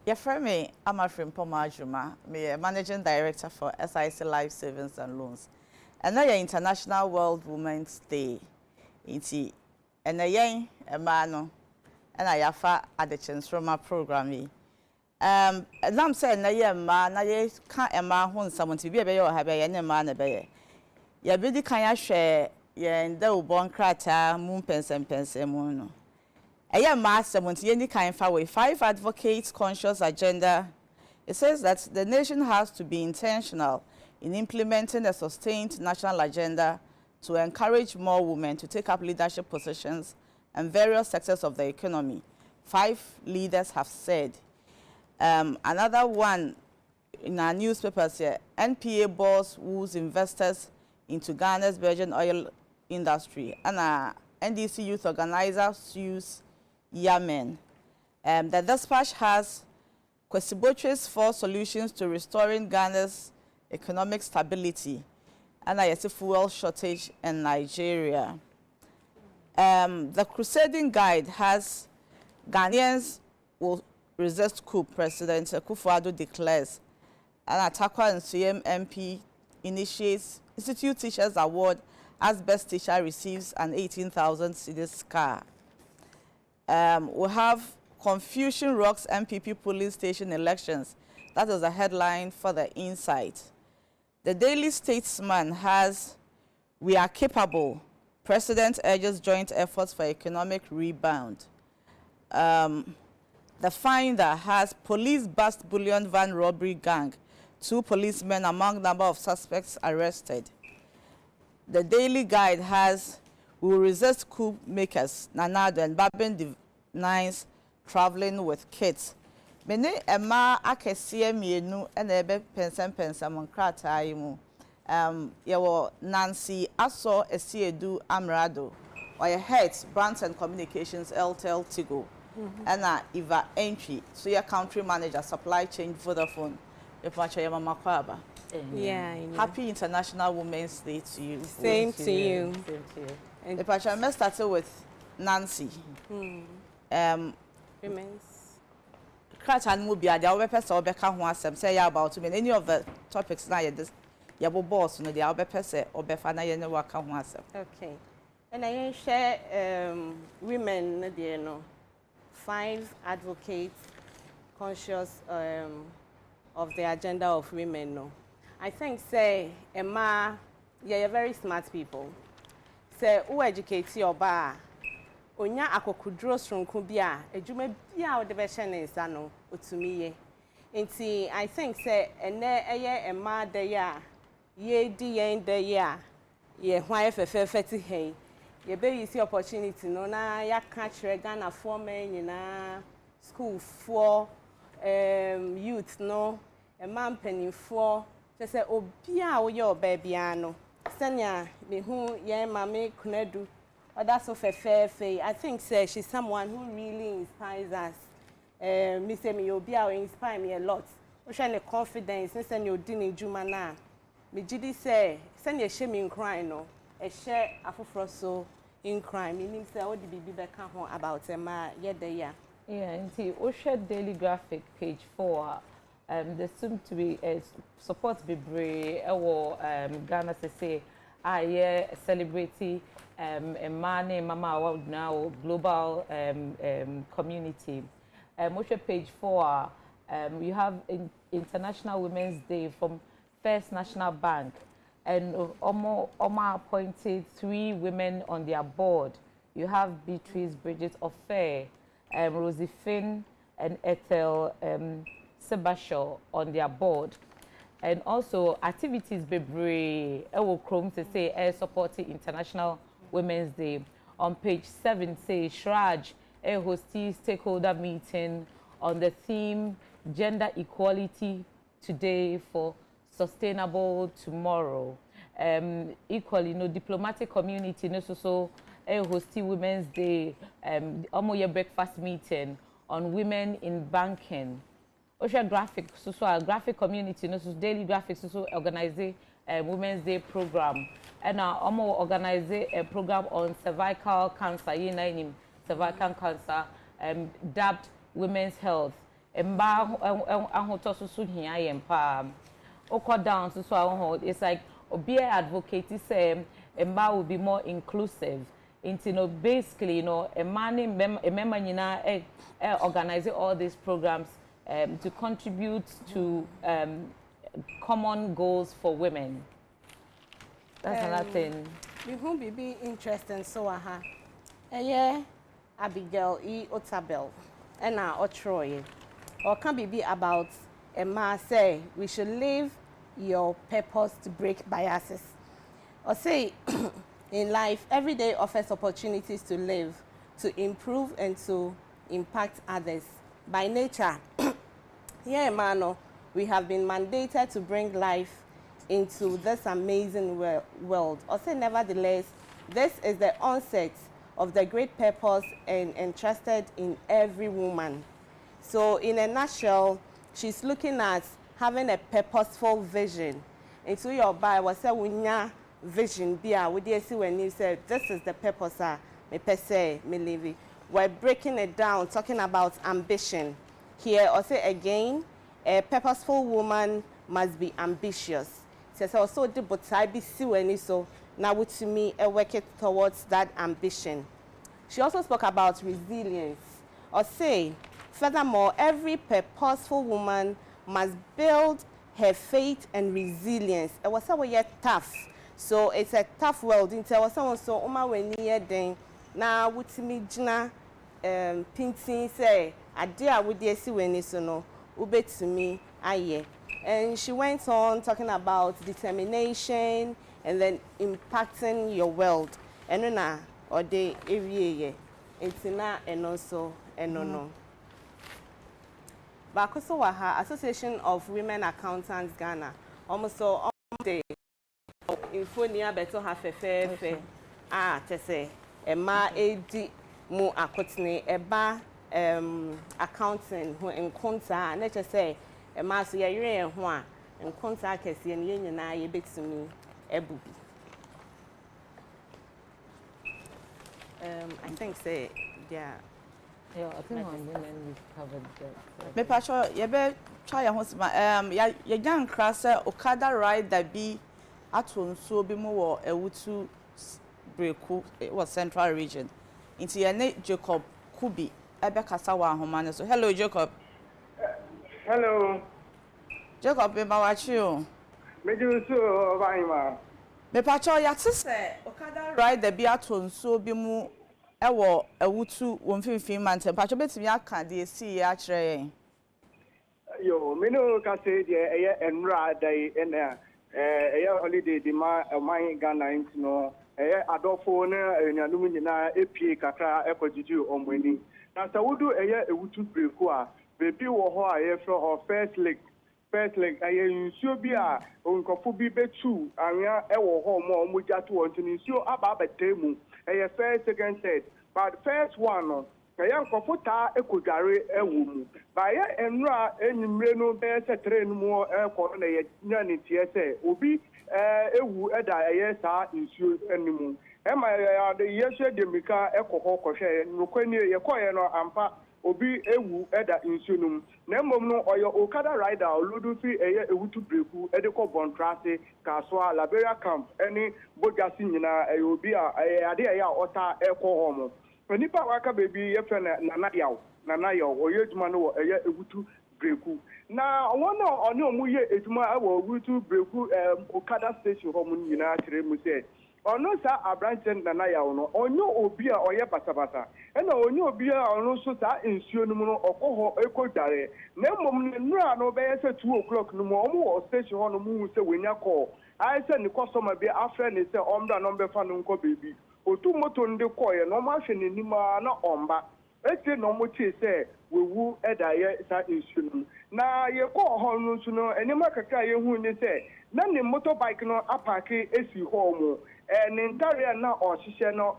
Your me, I'm a friend Pomajuma, me managing director for SIC Life Savings and Loans. And now International World Women's Day. Inti, and a mano, and I yafa Adekye Nsroma program. And I'm saying na ye man, na ye can't a man who someone to be a bear or have a man a bear. Ya bidi can share ye and the born crata, moon pence and pence moon. A young master wants any kind of way. 5 advocates conscious agenda. It says that the nation has to be intentional in implementing a sustained national agenda to encourage more women to take up leadership positions in various sectors of the economy. 5 leaders have said. Another one in our newspapers here, NPA boss woos investors into Ghana's virgin oil industry. And NDC youth organizer sues Yemen. The dispatch has Kwesiboche's 4 solutions to restoring Ghana's economic stability and a fuel shortage in Nigeria. The Crusading Guide has Ghanaians will resist coup, President Akufo-Addo declares. And Atakwa and CM MP initiates Institute Teachers Award as Best Teacher receives an 18,000 cedis car. We have Confusion Rocks MPP Police Station elections. That is a headline for the Insight. The Daily Statesman has We Are Capable. President urges joint efforts for economic rebound. The Finder has Police bust bullion van robbery gang. 2 policemen among number of suspects arrested. The Daily Guide has We Will Resist Coup Makers. Nanado and Babin denies traveling with kids. Mene Emma Akesie mienu and ebe pensa monkrata imu. Yawo Nancy Aso Esiedu Amrado. Or your heads, Brands and Communications, LTL Tigo. And Eva Entry, so your country manager, supply chain Vodafone. Yeah. Happy International Women's Day to you. Same to you. Same to you. If I shall start with Nancy. Women's. Kratan will be a person or Becca who has say about to me any of the topics now. This Yabo boss, no, the Albe Pese or Befana Yenwaka who has. Okay. And I share women, you know, 5 advocates conscious of the agenda of women. No, I think say Emma, you're very smart people. Say who educates your bar. Onya akokudro stronku bia ejume bia o de be hye ne nsa no otumi ye I think say ene eye Emma de ya ye di yen de ya ye hwan fefefeti hen ye be yi see opportunity no na ya ka kire Ghana for men nyina school for youth no Emma mpanin for say obia wo ye oba bia no senya me hu ye mame kunadu. That's so fair. I think she's someone who really inspires us. Me say me Obia inspire me a lot. We share the confidence. Me say you dini jumana. Me jidi say send your shame in crime no. A share afofroso in crime. Meaning say what the baby back home about ma year. Yeah, indeed. We share Daily Graphic page 4. There seems to be a support be brave. Ghana say celebrity. Mama now global community. Which page 4, you have International Women's Day from First National Bank, and Oma appointed 3 women on their board. You have Beatrice Bridget Ofair, Rosie Finn, and Ethel Sebasho on their board. And also activities be brave. I will chrome to say supporting International Women's Day. On page 7 say Shraj hosted stakeholder meeting on the theme Gender Equality Today for Sustainable Tomorrow. Equally, no diplomatic community no so hosted Women's Day almost breakfast meeting on women in banking. Osha graphic so a graphic community no so Daily Graphics so organize Women's Day program. And almost organize a program on cervical cancer, cervical cancer, dubbed Women's Health. mba ahoto so hia yem pa oko down so it's like obi advocate say mba will be more inclusive into, you know, basically, you know, a man organizing all these programs to contribute to common goals for women. That's another thing. We won't be interesting so yeah, Abigail Otabel and now Troy. Or can be about a man say we should live your purpose to break biases. Or say in life, every day offers opportunities to live, to improve, and to impact others. By nature, here in Mano, we have been mandated to bring life into this amazing world. Also, nevertheless, this is the onset of the great purpose and entrusted in every woman. So, in a nutshell, she's looking at having a purposeful vision. Into your Bible, say, vision bia we dey see when you say this is the purpose me per se me live. We're breaking it down, talking about ambition here. Or say again, a purposeful woman must be ambitious. Says also the but I be see when so now to me work it towards that ambition. She also spoke about resilience. Or say furthermore, every purposeful woman must build her faith and resilience. It was so tough. So it's a tough world. Into someone so Oma when near then now with me jina painting say idea would you see when it's no ube to me aye. And she went on talking about determination and then impacting your world. And then or day every year. It's not and also and no. Bakoso Waha Association of Women Accountants Ghana almost so all day. Infonia beto ha fefefe tese ema edi mu akotene eba accounting ho enkonta na chese ema so ye yere ho a enkonta kese ne nyina ye betumi ebubi. I think say yeah, I think on women we've covered that. Me pa sure ye be try your husband ye gan krasa okada ride that be ato nso bi mo wo ewutu breku was central region into ye Jacob Kubi ebe kasa wa ahoma ne so. Hello Jacob. Hello Jacob be ma wa chi o me ju so ba ima me pa cho ya te se okada ride that be ato nso bi mu ewo ewutu wo mfimfin mante pa cho betimi aka de esi ya kire yen yo me no ka se de eye enra dai ena holiday di ma Ghana no adofo na enyanum nyina epie kakra ekojiji omwani na sawudu ewutu breku a bebi wo ho a yefro ho first lake nsuo bi a onkofo bi betu anya ewo ho mo omujatu wonto nsuo aba betemu first second third but first one no nkofo ta ekogare ewo mu ba enra enyimre no be se train mu ekoro na ye nya ne tie se obi ewu eda sa nsuo animu ema ya de yesu de mika ekoho kohwe nokwani ye koye no ampa obi ewu eda nsuo num na mmom no oyo okada rider oludu fi ewutu breku edeko bontrase kasoa Liberia camp eni bogasi nyina obi a ade ya ota ekoho mo nipa waka baby yefe nana yaw oye ejuma no ewutu breku na wona oni omuye ejuma ewutu breku okada station ho mun nyina kire mu se ono sa abranche nana yaw no onyo obi a oye basabasa ena onyo obi a ono so sa nsuo no mu no okoho ekodare na mmom nura no be yese 2 o'clock no mu omo o station ho no mu se wenya call ai se ni customer bi afre ni se omda no be fa no nko baby otu moto ndị koye no ma hwe n'anima na omba ete no mo tie se wewu edaye sa nsuo na ye ko ho no nsu no anima kaka ye hu ni se na ne motorbike no apake esi ho mo ne ntare na ohihye no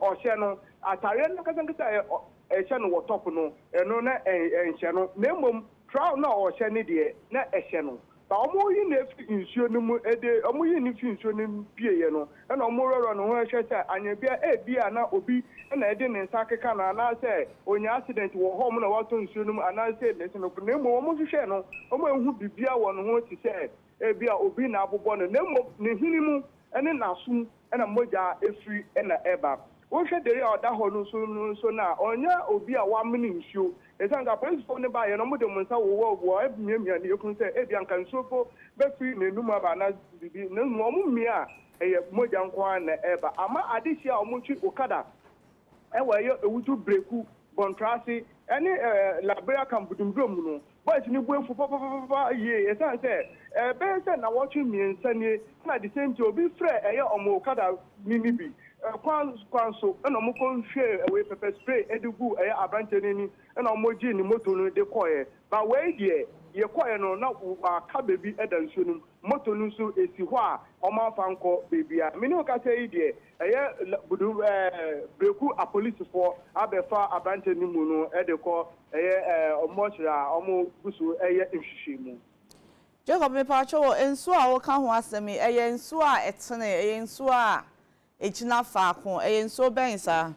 atare no kasa ehye no wotop no eno na ehye no na mmom trial na ohye ne de na ehye no ba omo yi na fi nsuo no mu ede omo yi ni fi nsuo no pie ye no na omo roro no ho ehwe se anya bia bia na obi na ede ne nsa keka na se onya accident wo ho mo na wato nsuo no mu ana se le se no na mo omo hwehwe no omo ehu bibia wo no ho ti se bia obi na abobo no na mo ne hini mu ene na sum na moja efiri na eba wo hwe dere oda ho no so na onya obi a wa mini nsuo ezanga police phone ba ye no mo de mo nsa wo ebiemia ne ekun se ebia nka nsuo po be free na enum aba na bibi na mo mmia eye moja nko na eba ama adehye a omutwi okada ewa ye ewutu breku bontrasi ene labria kambudumdum no boys ni buefu papa ye esan se be se na watchu miensa ni na the same to obi frɛ eye omo okada mimi bi kwanso na mo kon hwe we pepper spray edugu eye abrante ni na mo ji ni moto no de koye ba we die ye koye no na aka bebi edansuo no moto no so esi ho a omo afanko bebia me ne ka say die eye budu breku a police for abefa abrante ni mu no e de ko eye omo hira omo gusu eye nhwehwemu Jacob me pacho enso a wo ka ho asemi eye enso a etene eye enso a ejina faako eye enso ben sa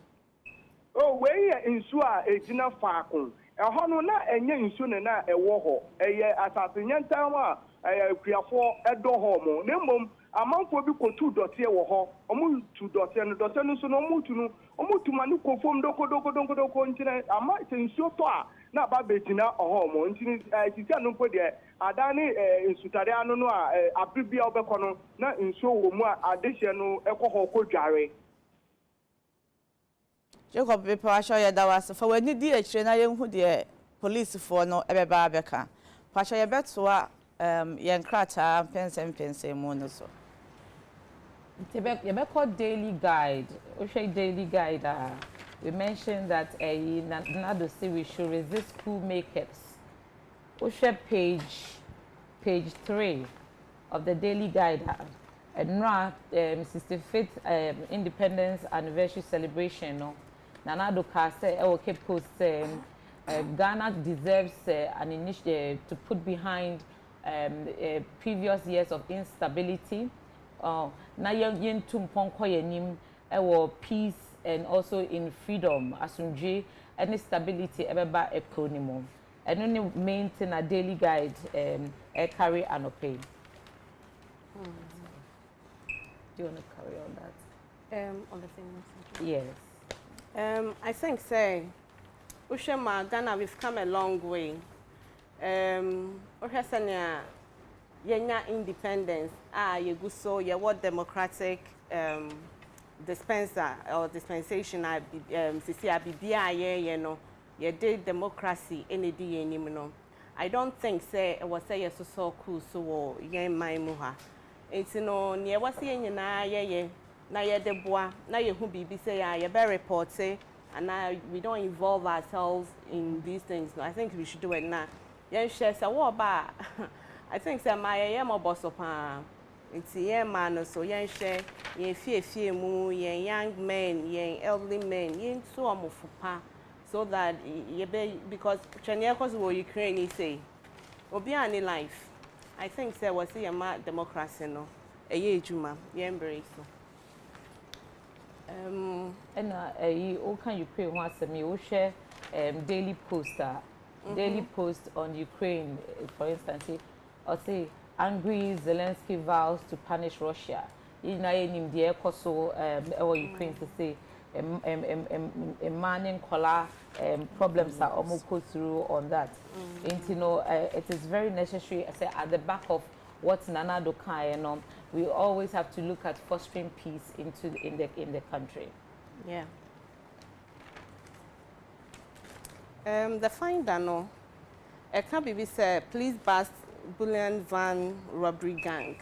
oh we ye enso a ejina faako eho no na enye enso ne na ewo ho eye asase nyantan a eye kuafo edo ho mo ne mom amanfo bi kotu dote wo ho omu tu dote no so no mutu no omutu mani kofom doko ntine ama enso to a na ba betina oho mo ntine titi anu po de adani nsutare anu no a abribia obekọ no na nso wo mu a adehye no ekọ ko dware Jacob be pacho ye da was for when di akire na yenhu de police for no ebeba abeka pacho ye beto a ye nkrata pense mu no so you called daily guide. Daily guide. We mentioned that Nado say we should resist school makers. Page 3 of the daily guide. Nsroma 65th Independence Anniversary celebration. No, Nado say okay post Ghana deserves an initiative to put behind previous years of instability. Na yen tumponko yenim ewo peace and also in freedom asumdwe and stability ebeba ekonimo eno ne maintain a daily guide carry and pay. Do you want to carry on that on the same message? Yes. I think say Ushema Ghana we've come a long way. Ohesania yenya independence yeguso ye what democratic dispenser or dispensation sisi abibia ye no ye did democracy any di enim no I don't think say it was say so cool so yen man mu ha enti no ne was ye nyina ye na ye de boa na ye hu bibi say ye be report say and we don't involve ourselves in these things. No, I think we should do it now. Yen share say what ba I think say my ye mo boss pa it's ye man so yen share yen fie mu yen young men yen elderly men yen so amofupa so that ye be because Chania cause wo Ukraine say obi ani life I think say was say ma democracy no eye ejuma yen embrace so and all can Ukraine wants me we share daily poster daily post on Ukraine for instance or say angry Zelensky vows to punish Russia. You know, in the ecoso Ukraine to say a man in color problems are almost go through on that. And you know, it is very necessary. I say at the back of what Nana Doka, we always have to look at fostering peace in the country. Yeah. The finder no, it can be said please bust bullion van robbery gang.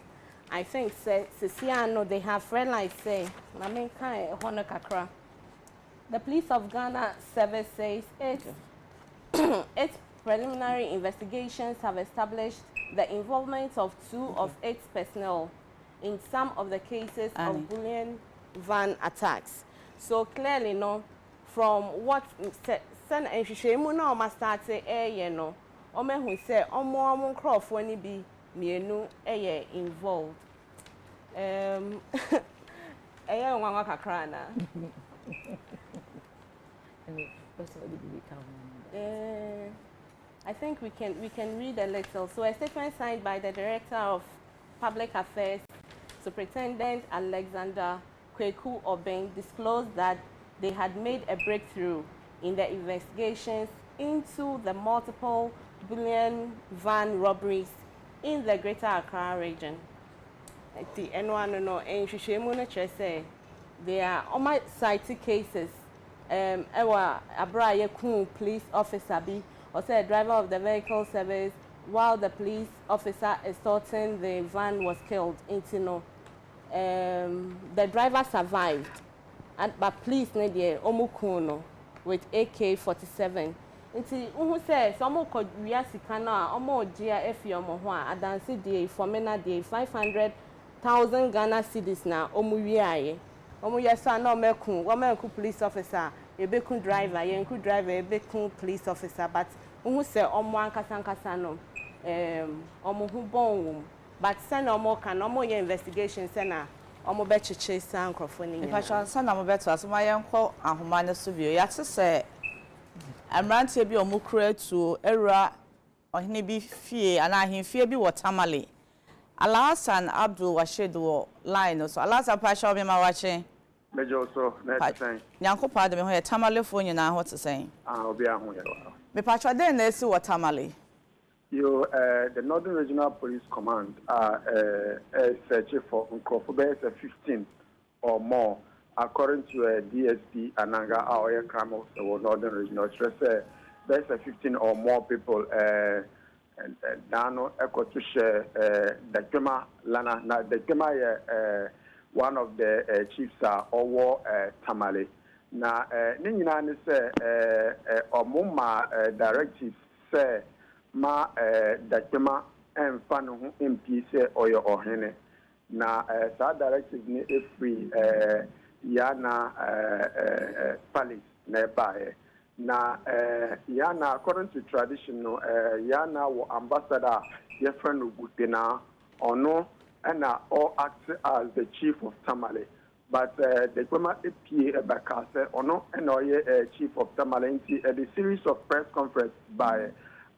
I think say Sisiano they have red light say na me kai hono kakra. The police of Ghana service says its preliminary investigations have established the involvement of 2 of its personnel in some of the cases of bullion van attacks. So clearly no from what sen ehwehwemu na o ma start you know omehu say omo nkrofo ni bi mienu involved. Nwanwa kakra na. I think we can read a little. So a statement signed by the Director of Public Affairs, Superintendent Alexander Kweku Obeng, disclosed that they had made a breakthrough in the investigations into the multiple bullion van robberies in the Greater Accra region. There are almost 60 cases. Abraye Kun police officer be or say a driver of the vehicle service while the police officer escorting the van was killed. The driver survived, but police need the omukuno with AK-47. Who says some could we are sikana omo GIF yomo adansi day for mena day 500,000 Ghana cedis na omuwiaye. Yes, no mekun, woman police officer, a bekun driver, yenku driver, a bekun police officer, but who say omo ankasa omo hu bon, but send omo can omo your investigation sena omo beche chase microphone. If I shall send omo beto as my uncle and humane subio, yet say Amrantie bi omo kura to era ohine bi fie ana hin fie bi watamale. Alasan Abdul Rashid wo line so Alasan pa sha obi ma wache. Mejo so na tsan. Nyanko pa de me ho ye tamale fo nyina ho tsen. Obi ahu ye. Me pa sha den na esi watamale. The Northern Regional Police Command are searching for Nkrofobe 15 or more, according to DSP Ananga Aoye Crime of the Northern Regional. There's 15 or more people. And Dano Ekotushe Dekema Lana. Now Dekema one of the chiefs are Owo Tamale. Now Nina say Omuma directives say ma Dekema and Fanu MP say Oyo Ohene. Now sa directive ni free Yana Palace nearby. Na yana according to tradition no yana wo ambassador your friend Ugutena ono and all act as the chief of Tamale, but the Kwema APA Bakase ono and chief of Tamale at the series of press conference by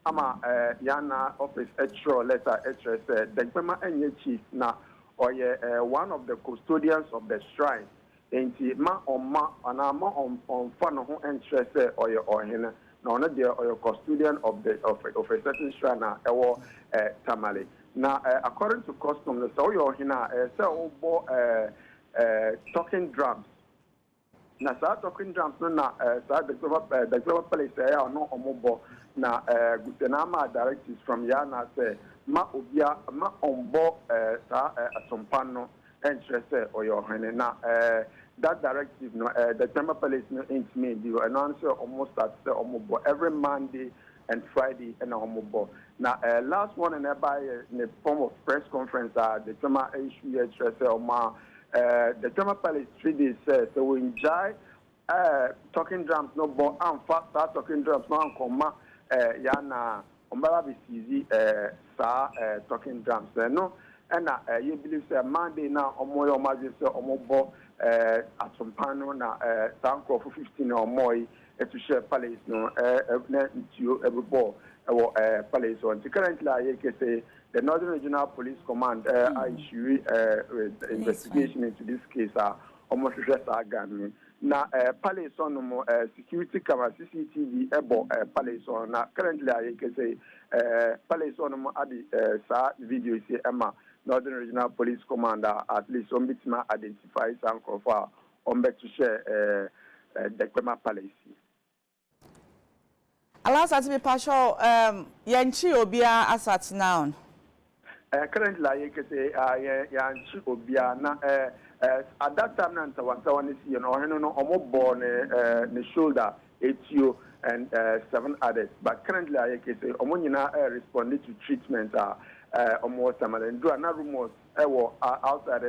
ama yana office extra letter extra the Kwema and chief na or one of the custodians of the shrine. Enti ma anama on fun ho interest or your hina no na there or your custodian of a certain shrine ewo Tamale. Now according to custom the so your hina say obo talking drums. Na sa talking drums no na sa the global place no omobo na gutenama directives from yana say ma obia ma ombo sa asompano interest or your hina na that directive, no, the Chamber Palace no intimate you announce almost at the every Monday and Friday and almost. Now, last one and by in the form of press conference, the Chamber issue the Chamber Palace 3 days so we enjoy talking drums no but and fast start talking drums no comma yana umbara be easy talking drums no and you believe say Monday now omoyo imagine say omobo atompano na tanko for 15 or more to share palace no into every ball palace on currently I can say the Northern Regional Police Command issue investigation into this case almost just again na palace on security camera CCTV ebo palace on na currently I can say palace on adi sa video say Emma Northern Regional Police Commander at least on bit identify some of on bet to share the Kwema Palace. Allows us to be partial Yanchi Obia as now. Currently, I can say Yanchi Obia na at that time Nantawan is you know almost born the shoulder 8 and 7 others. But currently, I can say Omonina responded to treatment almost some and do another rumors outside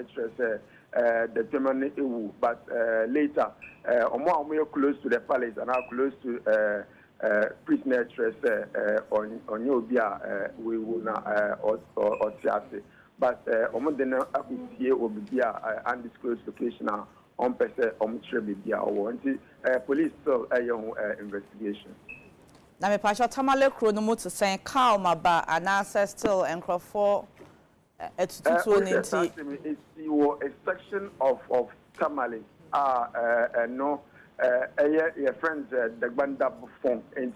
the Germany EU, but later we are close to the palace and are close to prisoner stress on your beer, we will not or theatre. But on the appreciate will be undisclosed location on person on Trebia or wanted police still a young investigation. Na me pasho tamale kro no mo to say cow maba and answer still encrofo etutu nti it's a section of tamale no your friends the banda phone and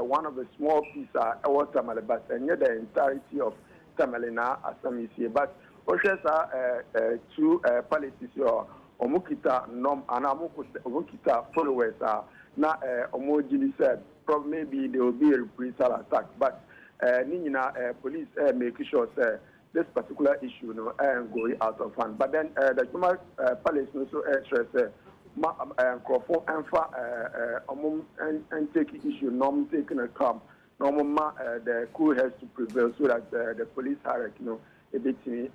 one of the small pieces was tamale but and the entirety of tamale na asam is but two policies your omukita nom omukita followers na omojili said probably maybe there will be a reprisal attack but police make sure this particular issue no going out of hand but then the human police also stress Crawford and take issue norm taking a calm normal the cool has to prevail so that the police hierarchy a bit the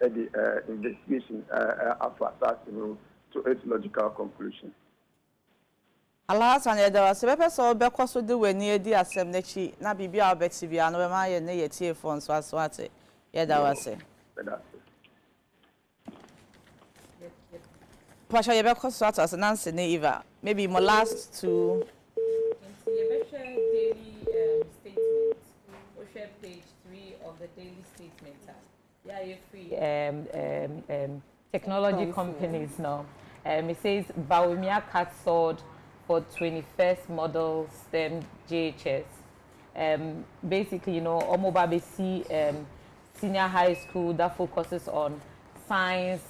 investigation after that to its logical conclusion. Alas and there was a so because of the way near the assembly na bibia obeti bia no ma ye ne yetie fon so aswate ye da wase Pasha ye because so as Nancy ne Eva maybe my last two daily statement or share page 3 of the daily statement yeah you free technology companies now it says Bawumia cut sword for 21st model STEM JHS. Basically, you know, Omobabesi senior high school that focuses on science,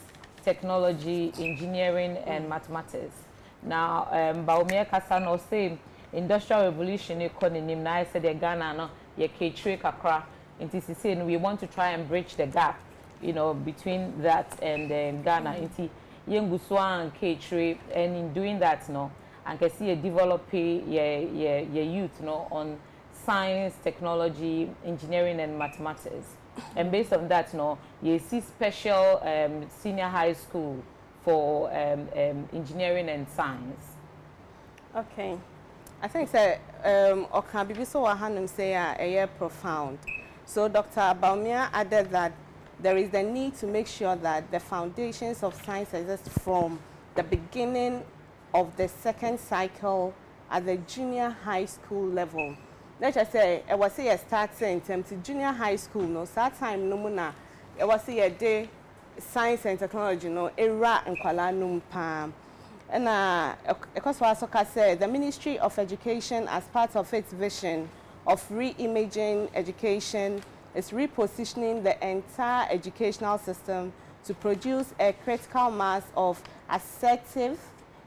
technology, engineering, and mathematics. Now, Bawumia Kasano say industrial revolution economy. Now I said the Ghana no ye K3 kakra. Inti saying we want to try and bridge the gap, you know, between that and Ghana. Inti yenguswa and K3, and in doing that, no. And can see a develop your youth on science, technology, engineering, and mathematics. And based on that, you see special senior high school for engineering and science. Okay, I think that Okabibi so wahanum say a profound. So Dr. Bawumia added that there is the need to make sure that the foundations of science exist from the beginning of the second cycle at the junior high school level. Let's just say, I was a starting in terms of junior high school, no, that time no muna, I was a day science and technology, no, era and kwala numpa. And because what said, the Ministry of Education, as part of its vision of reimagining education, is repositioning the entire educational system to produce a critical mass of assertive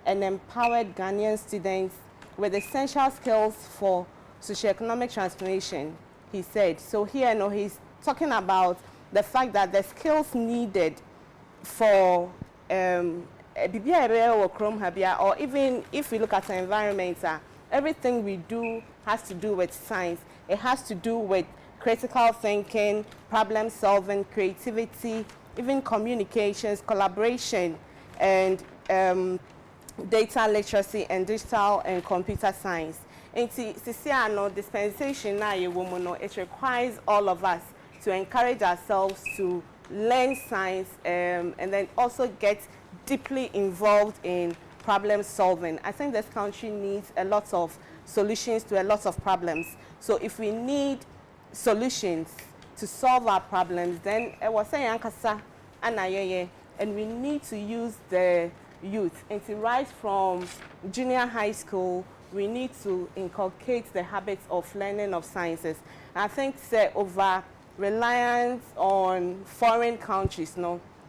and empowered Ghanaian students with essential skills for socioeconomic transformation, he said. So here, he's talking about the fact that the skills needed for or even if we look at the environment, everything we do has to do with science. It has to do with critical thinking, problem solving, creativity, even communications, collaboration, and data literacy and digital and computer science. And dispensation now it requires all of us to encourage ourselves to learn science and then also get deeply involved in problem solving. I think this country needs a lot of solutions to a lot of problems. So if we need solutions to solve our problems, then I was saying and we need to use the youth. And to rise from junior high school, we need to inculcate the habits of learning of sciences. And I think over reliance on foreign countries,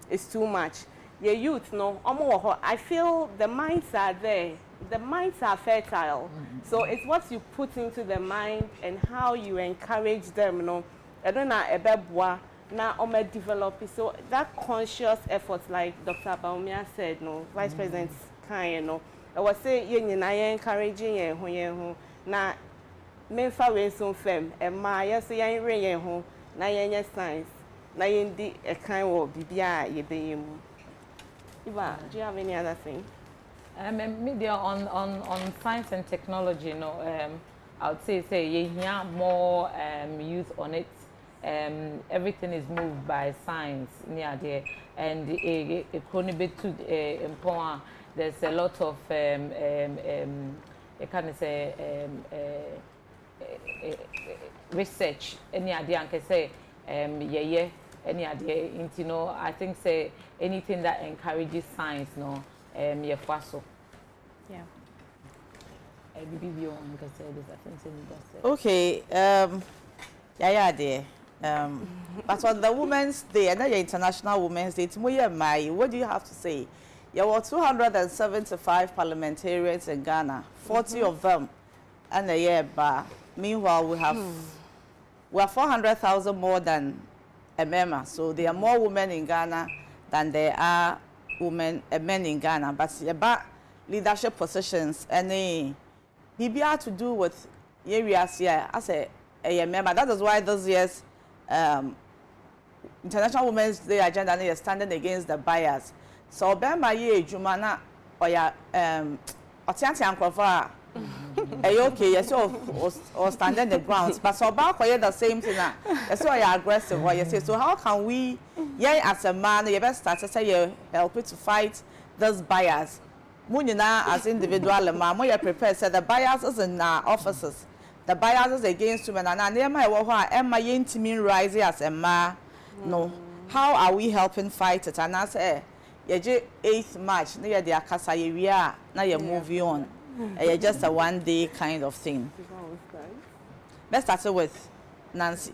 is too much. Your youth, I feel the minds are there. The minds are fertile. So it's what you put into the mind and how you encourage them, I don't know, now develop it. So that conscious effort, like Dr. Bawumia said, Vice President Kanye, I was saying, I encouraging you, now, men for way so firm, and my yes, young rain, home, na science, na indi a kind of bibia, ye be. Iva, do you have any other thing? Media on science and technology, I would say yeah, more youth on it. Everything is moved by science near there, and there's a lot of kind of say research any idea and can say any idea into I think say anything that encourages science no yeah. Okay, yeah, dear. But on the Women's Day, and then International Women's Day, what do you have to say? There were 275 parliamentarians in Ghana, 40 of them, and a year bar. Meanwhile, we have 400,000 more than a member. So there are more women in Ghana than there are men in Ghana. But about leadership positions and BBR to do with areas here as a member. That is why this year's International Women's Day agenda is standing against the bias. So Bema ye Jumana or ya Otianti Ankrova okay, yes, or standing the grounds. But so about the same thing now. That's why you're aggressive what you say. So how can we as a man you best start to say you help it to fight those bias? Munina as individual man, we are prepared say the bias is in our offices. The bias is against women and near my Emma Yintimin rising as a man. No. How are we helping fight it? And I say 8th March, near the Akasa area, now you're moving on. Just a one-day kind of thing. Let's start with Nancy.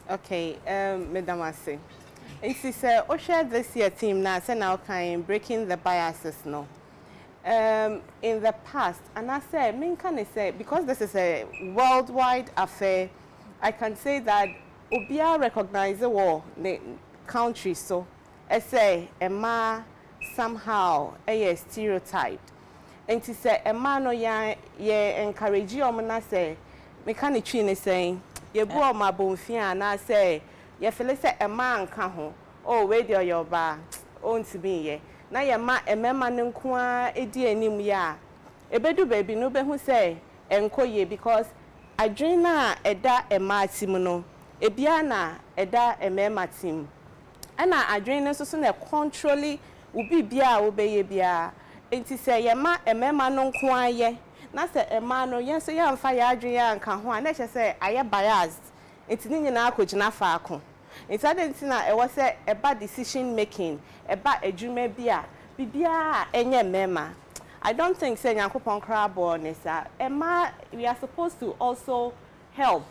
Okay, Madam Ase. It is share this year team now, so now kind breaking the biases no. In the past, and I say, can say because this is a worldwide affair, I can say that Obia recognize the war the country so I say a ma somehow a stereotype. And to say a man no ye encourage you na say me can chin saying ye bo ma bonfia na say ye feel say a man ka ho oh we dey your ba on to be ye na ye ma e mema ne nko a edi anim ya ebedu baby no be hu say enko ye because adwen na eda e ma tim no ebia na eda e mema tim ana adwen no so na controlly ubi bia obeye bia enti say ye ma emema no nko aye na say ema no yen so ya mfa ya adwen ya nka ho na che say aye biased enti ni nyina akogina fa ako enti adenti na e wo say eba decision making eba adwuma bia bibia enye mema. I don't think say Nyankopon kra born is ema we are supposed to also help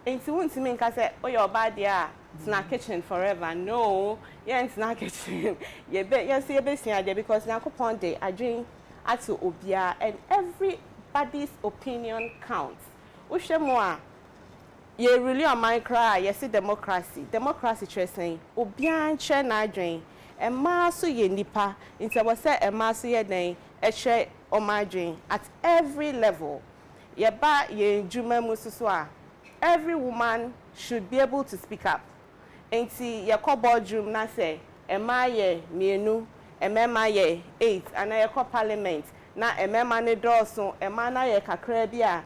enti won't mean ka say oh your bad dia it's not kitchen forever. No, yeah, it's not kitchen. Yes, because Nyankopon Day, I drink at to Obia, and everybody's opinion counts. Ushemwa, ye really on my cry, yes, democracy. Democracy saying, Obia chen I drink, and masu ye nipa, into what say a masu ye day, a share on my drink at every level. Ye ba ye jume mususwa. Every woman should be able to speak up. Enti ye ko boardroom na say ema ye mienu emema ye 8 ana ye ko parliament na emema ne dooso ema na ye kakra bia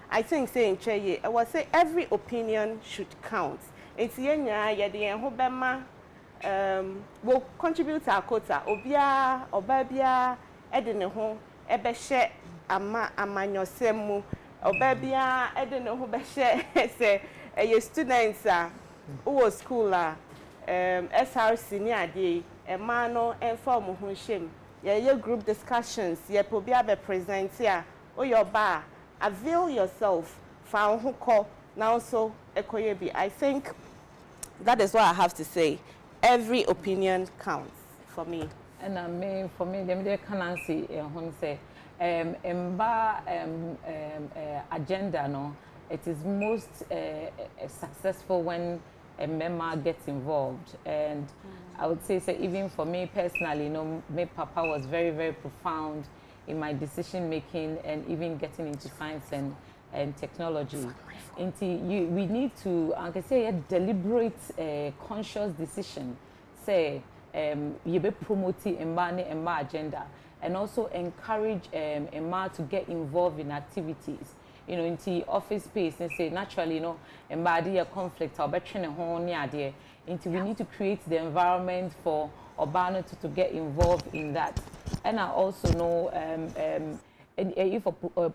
I think say nche ye I was say every opinion should count enti ye nya ye de yen ho bema will contribute to our quota obia oba bia e de ne ho e be hye amanyosem mu oba bia e de ne ho be hye say ye students who school SRC ni ade e ma no inform ho hjem ye group discussions ye po bia be present here o your bar avail yourself fa ho ko now so ekoye bi. I think that is what I have to say. Every opinion counts for me. And I mean for me dem can see hon say agenda no it is most successful when a member gets involved, and I would say even for me personally, my papa was very, very profound in my decision making and even getting into science and technology. We need to, I can say, a deliberate, conscious decision. Say, you be promoting Emma agenda, and also encourage Emma to get involved in activities. you know, into office space and say naturally, you know, embody a conflict or better home idea. Into we need to create the environment for Obano to get involved in that. And I also know if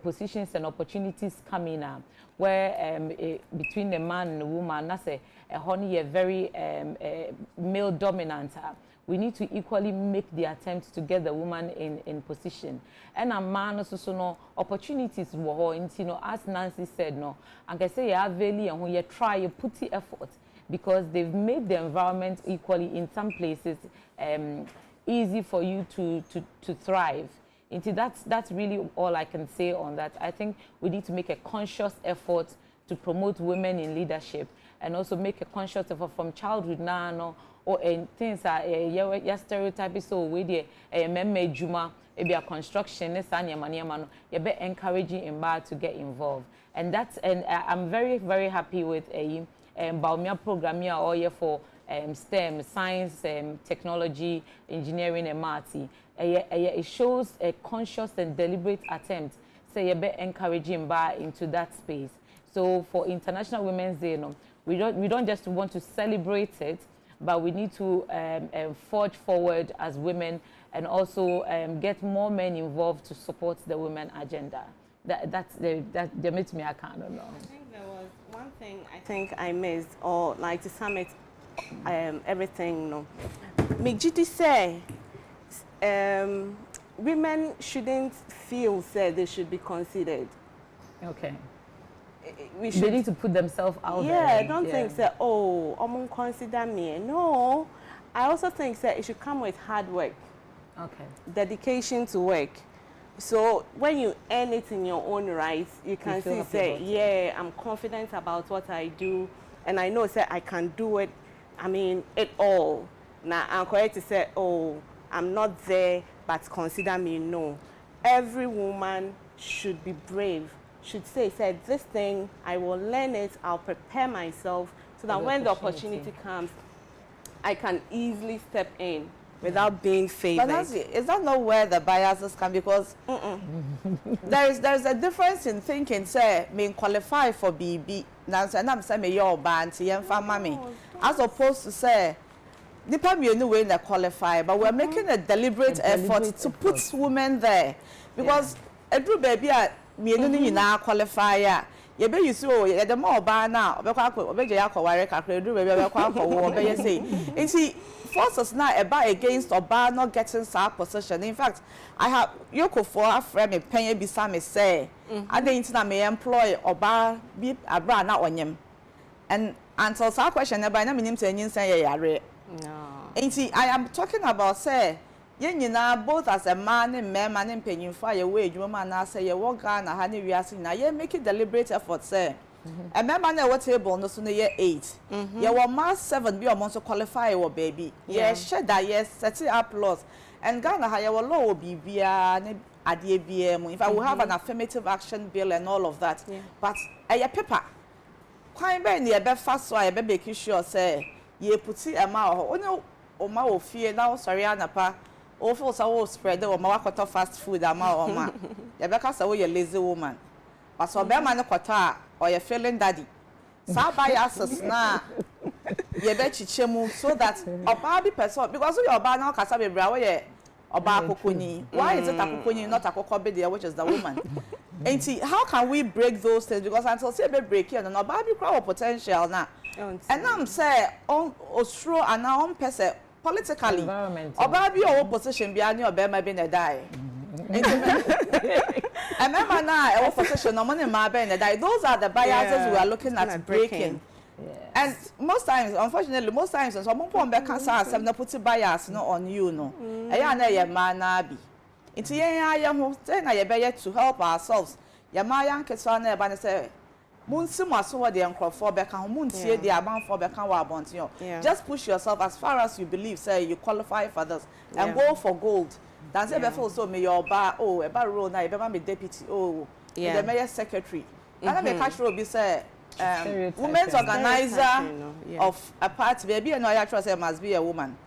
positions and opportunities come in where between the man and the woman, that's a honey, a very male dominant. We need to equally make the attempt to get the woman in position. And a man also know opportunities were, you know, as Nancy said, no, and I say you value and when you try, you put the effort because they've made the environment equally in some places easy for you to thrive. That's really all I can say on that. I think we need to make a conscious effort to promote women in leadership and also make a conscious effort from childhood now or things are stereotypes so we the juma maybe a construction you be encouraging in bar to get involved. And I'm very, very happy with a Baumia program here all year for STEM, science, technology, engineering, and maths. It shows a conscious and deliberate attempt, say, encouraging bar into that space. So for International Women's Day, we don't just want to celebrate it, but we need to forge forward as women and also get more men involved to support the women agenda. That makes me I can't know. I think there was one thing I think I missed, or like to sum it everything. No, Mijiti say women shouldn't feel that they should be considered. Okay. They need to put themselves out there. Yeah, don't think that, oh, I'm going to consider me. No, I also think that it should come with hard work. Okay. Dedication to work. So when you earn it in your own right, you can say, yeah, I'm confident about what I do, and I know that I can do it. I mean, it all. Now, I'm correct to say, oh, I'm not there, but consider me. No. Every woman should be brave, should say, this thing, I will learn it, I'll prepare myself, so that when the opportunity comes, I can easily step in without being favored. But is that not where the biases come? Because there's a difference in thinking, say, me qualify for BB, and I'm saying me your band, as opposed to say, nipa me anyway in the qualify, but we're making a deliberate effort to put women there. Because a group baby me no na qualify you be you so the more ba na obekwa ya kware kakra do baby obekwa akwo obeye say nti forces na eba against oba not getting sa position. In fact, I have yoko for afre me pen bi sa me say adenti na me employ oba bi abra na onyem, and until sa question eba na minim say nyin say yare. No. Nti I am talking about say Yenina both as a man and man and penny fire wage woman na say you walk Ghana ha ne wiase na ye make deliberate effort say a member na what table no so na year 8 you were mass 7 be almost qualify your baby yes share that yes set up laws and Ghana ha you law be bia ne ade bia mu if I will have an affirmative action bill and all of that but a paper kwan be ne be fast so I be make sure say ye puti ama o ma o fie na sorry anapa o feel so spread o ma wakota fast food ama o ma ye be ka say we lazy woman but so be ma ne kwata or you feeling daddy sa biases na ye be chichemu so that oba be person because you oba na kasa be bra we ye oba akokoni why is it akokoni not akokobe there which is the woman and see how can we break those things because until say be break here no oba be crowd potential na and I'm say on ostro and now on person politically oba bi o position bi ani oba ma bi na die and remember now our position no money ma be na die. Those are the biases we are looking at breaking. And most times unfortunately most times so mo pon be can say na put bias no on you no eya na ye ma na bi nti yen aye ho say na ye be yet to help ourselves ye ma yan keso na e ba na say munsimaso what the for beka muntie the aban for beka wa abontion. Just push yourself as far as you believe say you qualify for this and go for gold. That's say before so me your bar oh e ba role na e be ma be deputy oh the mayor secretary. And me catch roll be say women's organizer of a party baby and I trust say must be a woman.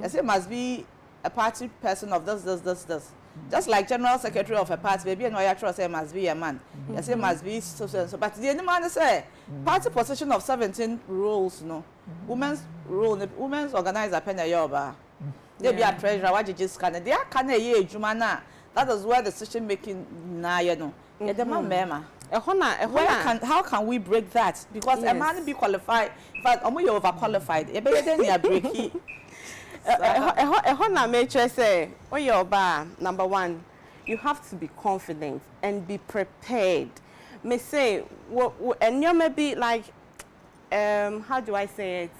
I say must be a party person of this. Just like general secretary of a party, maybe no actually say must be a man. You say must be so. But the man say party position of 17 roles, no. Women's role, women's organizer pen a yoba. They be a treasurer, what you just can. They are can a year, Jumana. That is where the decision making na you know. The man mema. How can we break that? Because a man be qualified, but you overqualified. You better than you break it. Ehona mature say, when you're bar, number one, you have to be confident and be prepared. Me say, and you may be like, how do I say it?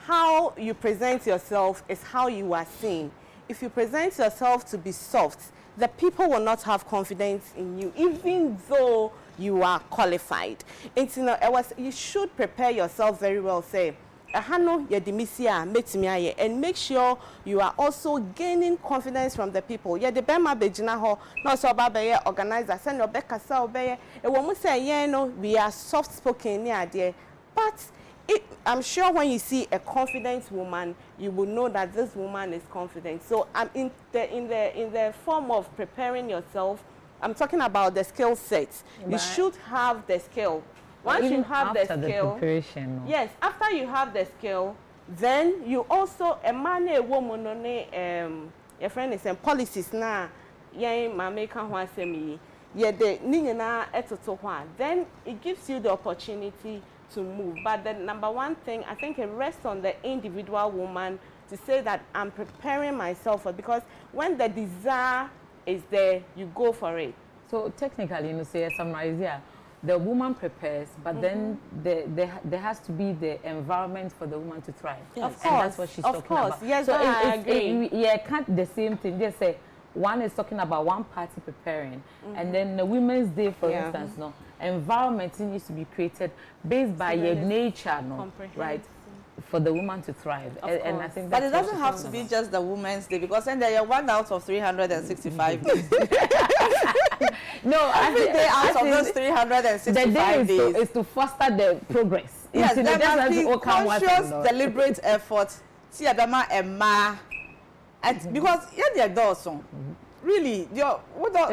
How you present yourself is how you are seen. If you present yourself to be soft, the people will not have confidence in you, even though you are qualified. It's, you know, you should prepare yourself very well. Say, and make sure you are also gaining confidence from the people. Yeah, the Bema Bejina ho, no so babe organizer, send your Becca so be. When we say, yeah, no, we are soft spoken, yeah, dear. But I'm sure when you see a confident woman, you will know that this woman is confident. So I'm in the form of preparing yourself. I'm talking about the skill sets. Right. You should have the skill. Once you have the skill, yes, after you have the skill, then you also a man, a woman, your friend is policies now. Yeah, mama can want me. Yeah, the nina etotoha. Then it gives you the opportunity to move. But the number one thing, I think it rests on the individual woman to say that I'm preparing myself for, because when the desire is there, you go for it. So technically, you know, say summarize here. The woman prepares, but then there has to be the environment for the woman to thrive. Yes. Of course, and that's what she's talking about. Yes, so I agree. Yeah, can't the same thing. Just say one is talking about one party preparing, and then the Women's Day, for instance, no environment needs to be created based by your nature, no, right? For the woman to thrive, and I think. But it doesn't have to be just the Women's Day, because then there are 1 out of 365 days. No, every day out of those 365 days is to foster the progress. Yes, there must be conscious, deliberate effort. See, Abema and Ma, because you're the Dawson. Really, you're what the yes,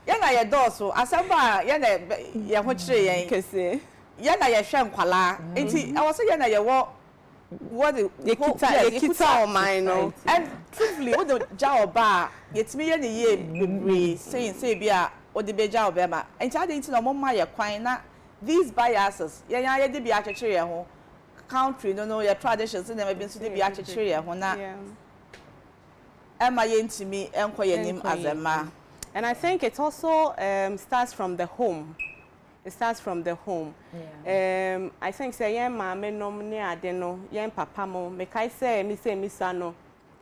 you're the Dawson. Asamba, you're what you say. Yana ya sham kwala enti I was say yana ya what the kita on mine no, and truthfully what the job ba yetimi ye ne ye bebre say bia o de beja obema enti ade enti no mama ya kwan na these biases ya de bia chechere ye ho country no your traditions na be nso de bia chechere ye ho na ema ye ntimi enko ye nim azema. And I think it also starts from the home. It starts from the home. Yeah. I think say yen mama no ne ade no yen papa mo make I say me say misa no.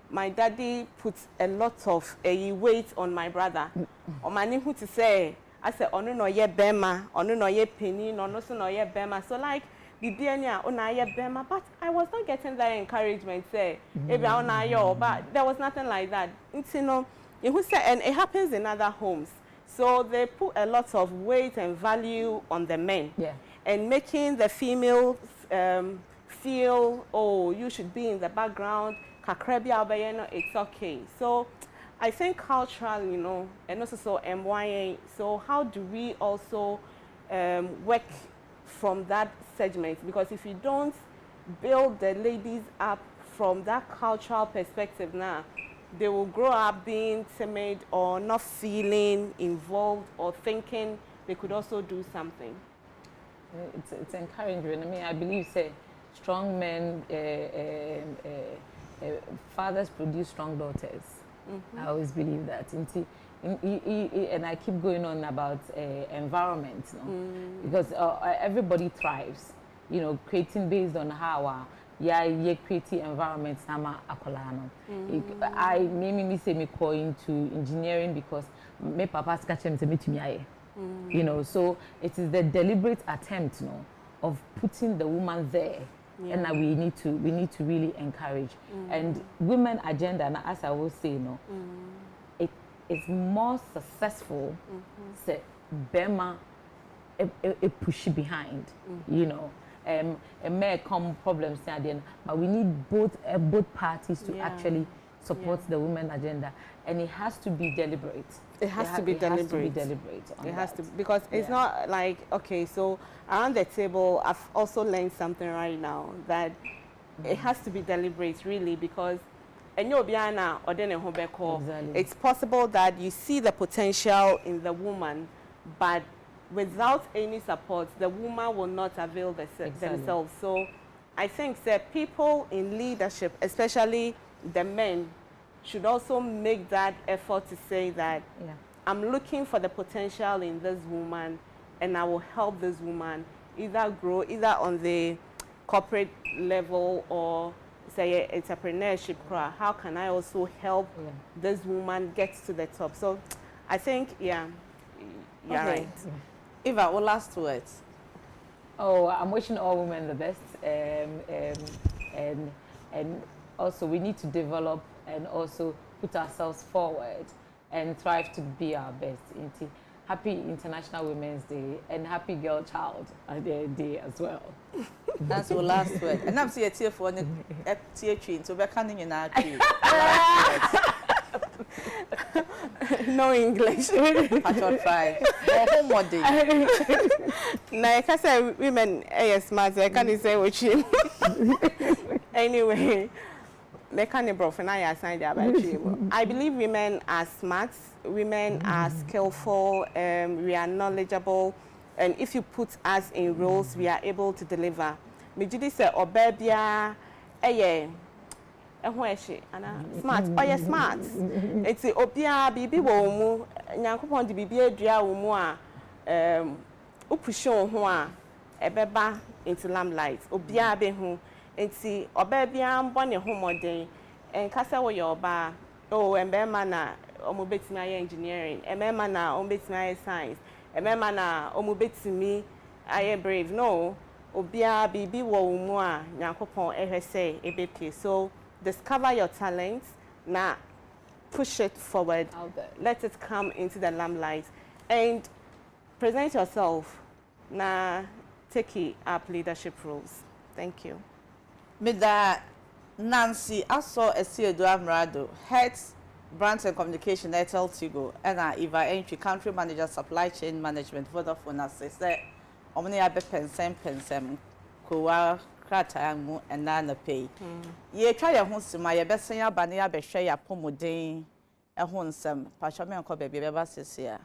My daddy puts a lot of weight on my brother. On my name who to say I say onu no ye bema, onu no ye penny, no so no ye bema. So like the DNA ona ye bema, but I was not getting that encouragement say maybe ona yo, but there was nothing like that. You know, who say, and it happens in other homes. So they put a lot of weight and value on the men, and making the females feel, oh, you should be in the background. It's okay. So I think culturally, you know, and also so MYA. So how do we also work from that segment? Because if you don't build the ladies up from that cultural perspective now, they will grow up being timid or not feeling involved or thinking they could also do something. It's encouraging. I mean, I believe say strong men, fathers produce strong daughters. I always believe that. And I keep going on about environment, because everybody thrives. You know, creating based on how. Creative environment nama akolano. I me say me go into engineering because my papa's catching me to me. You know, so it is the deliberate attempt, you know, of putting the woman there, and that we need to really encourage. And women agenda, and as I will say, you know, it is more successful. Say Bema, a push behind, you know. It may come problems at the end, but we need both parties to actually support the women agenda, and it has to be deliberate. It has to be deliberate. Has to be deliberate. It has to, because it's not like, okay, so around the table, I've also learned something right now that it has to be deliberate, really, because it's possible that you see the potential in the woman, but without any support, the woman will not avail themselves. So I think that people in leadership, especially the men, should also make that effort to say that I'm looking for the potential in this woman, and I will help this woman either grow, either on the corporate level or say entrepreneurship. How can I also help this woman get to the top? So I think, you're right. Eva, what last words? Oh, I'm wishing all women the best, and also we need to develop and also put ourselves forward and strive to be our best. Happy International Women's Day and happy Girl Child Day as well. That's the last word. And I'm seeing a tear for a tear tree, so we're coming in our tree. No English. Patrol 5. Home day. Now, I can say women are smart, I can't say what you. Anyway, they can't bro, and I assigned about you. I believe women are smart, women are skillful, we are knowledgeable, and if you put us in roles, we are able to deliver. Mijidi say, Obebia, smart, smart. It's Obia, Bibi Womu, Yankupon, the Bibi, Dria Umua, Upushon Hua, Ebeba into lamplight, Obia Behu. Enti obebia mbone homode en kasa wo your ba and bema na omo betimi aye engineering emema na omo betimi aye science emema na omo betimi aye brave no obia bibi wo mu a Nyankopon ehwese ebepie. So discover your talents, na push it forward out there. Let it come into the limelight and present yourself, na take up leadership roles. Thank you. Mida Nancy, I saw a CEO Amrado, Heads Brands and Communication at Tigo, and Eva Entry Country Manager Supply Chain Management Vodafone assistant. Omni abe pensem kowa krata mu ena na pay. Ye twa ye ho sima ye besen ya bane ya behwe ya pomodin e ho nsem. Pacho me enko bebe beba sese ya.